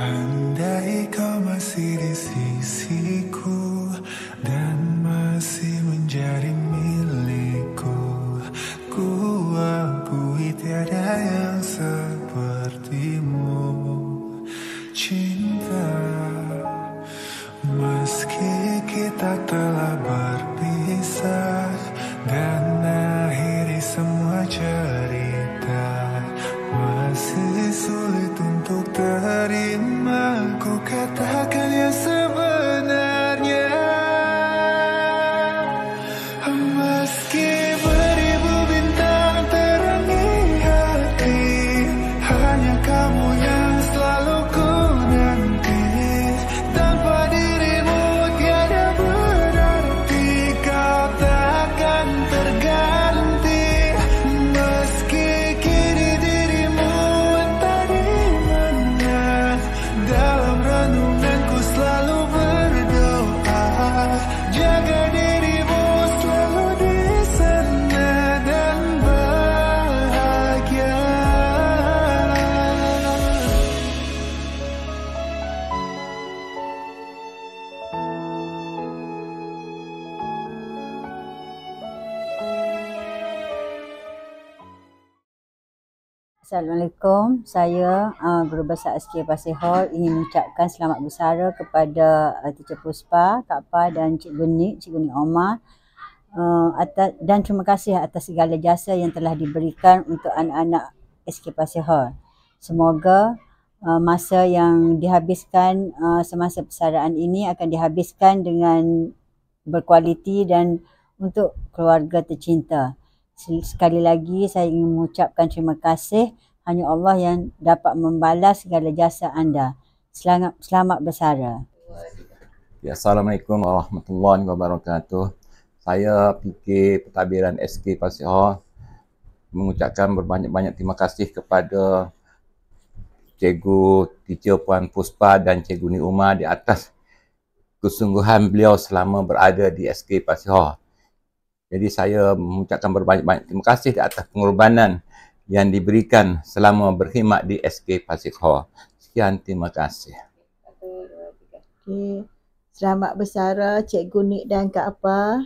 Andai kau masih di sisiku dan masih menjadi milikku, ku akui tiada yang sepertimu. Cinta, meski kita telah berpisah dan akhiri semua cerita, masih sulit untuk terima ku katakan yang sebenarnya. Meski beribu bintang terangi hati, hanya kamu yang selalu ku nanti. Tanpa dirimu tiada berarti, kau takkan terganti. Meski kini dirimu entah di mana, dalam renunganku selalu berdoa, jaga dirimu selalu di sana dan bahagia. Assalamualaikum, saya Guru Besar SK Pasir Hall ingin mengucapkan selamat bersara kepada Teacher Puspa, Kak Pa dan Cikgu Nik Omar dan terima kasih atas segala jasa yang telah diberikan untuk anak-anak SK Pasir Hall. Semoga masa yang dihabiskan semasa persaraan ini akan dihabiskan dengan berkualiti dan untuk keluarga tercinta. Sekali lagi saya ingin mengucapkan terima kasih. Hanya Allah yang dapat membalas segala jasa anda. Selamat bersara. Ya, Assalamualaikum warahmatullahi wabarakatuh. Saya PK Pentadbiran SK Pasir Hall mengucapkan berbanyak-banyak terima kasih kepada Cikgu Teacher Puan Puspa dan Cikgu Nik Umar di atas kesungguhan beliau selama berada di SK Pasir Hall. Jadi saya mengucapkan berbanyak-banyak terima kasih di atas pengorbanan yang diberikan selama berkhidmat di SK Pasir Hall. Sekian, terima kasih. Okay. Selamat bersara Cikgu Nik dan Kak Pa.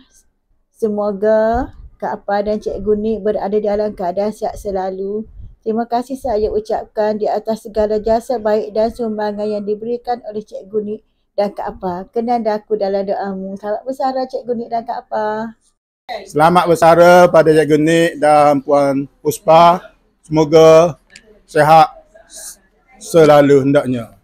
Semoga Kak Pa dan Cikgu Nik berada dalam keadaan sihat selalu. Terima kasih saya ucapkan di atas segala jasa baik dan sumbangan yang diberikan oleh Cikgu Nik dan Kak Pa. Kenan daku dalam doamu. Selamat bersara Cikgu Nik dan Kak Pa. Selamat bersara pada Cikgu Nik dan Puan Puspa. Semoga sihat selalu hendaknya.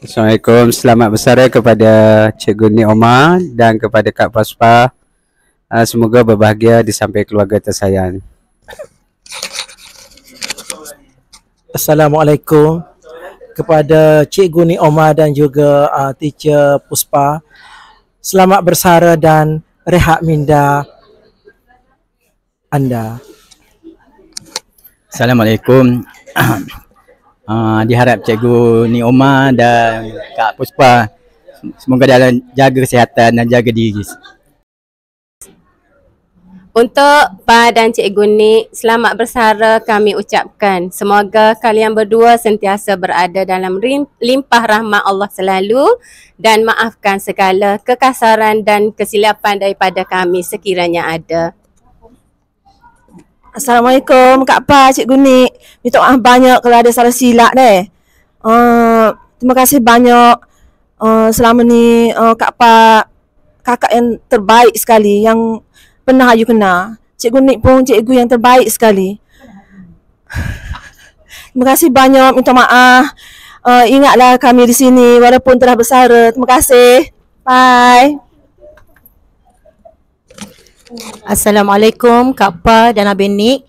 Assalamualaikum. Selamat bersara kepada Cikgu Nik Omar dan kepada Kak Puspa. Semoga berbahagia di samping keluarga tersayang. Assalamualaikum kepada Cikgu Nik Omar dan juga Teacher Puspa. Selamat bersara dan rehat minda anda. Assalamualaikum. Diharap Cikgu Nik Omar dan Kak Puspa semoga dalam jaga kesihatan dan jaga diri. Untuk Pa dan Cikgu Nik, selamat bersara kami ucapkan. Semoga kalian berdua sentiasa berada dalam limpah rahmat Allah selalu dan maafkan segala kekasaran dan kesilapan daripada kami sekiranya ada. Assalamualaikum Kak Pa, Cikgu Nik. Minta maaf banyak kalau ada salah silap deh. Terima kasih banyak selama ni Kak Pa kakak yang terbaik sekali yang pernah you kenal. Cikgu Nik pun cikgu yang terbaik sekali. Terima kasih banyak, minta maaf. Ingatlah kami di sini walaupun telah bersara. Terima kasih. Bye. Assalamualaikum Kak Pa dan Abang Nik.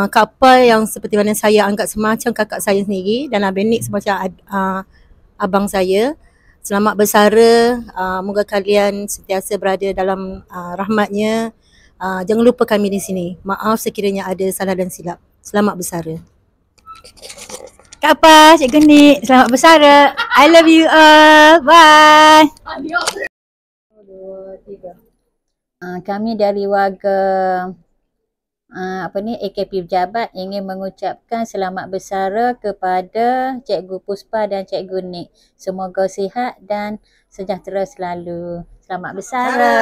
Kak Pa yang seperti mana saya anggap semacam kakak saya sendiri dan Abang Nik semacam abang saya. Selamat bersara, moga kalian sentiasa berada dalam rahmatnya. Jangan lupa kami di sini. Maaf sekiranya ada salah dan silap. Selamat bersara. Kak Pa, Cikgu Nik, selamat bersara. I love you all. Bye. Kami dari warga AKP Pejabat ingin mengucapkan selamat bersara kepada Cikgu Puspa dan Cikgu Nik. Semoga sihat dan sejahtera selalu. Selamat bersara.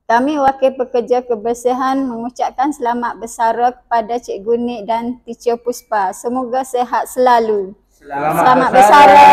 Kami Wakil Pekerja Kebersihan mengucapkan selamat bersara kepada Cikgu Nik dan Teacher Puspa. Semoga sihat selalu. Selamat bersara.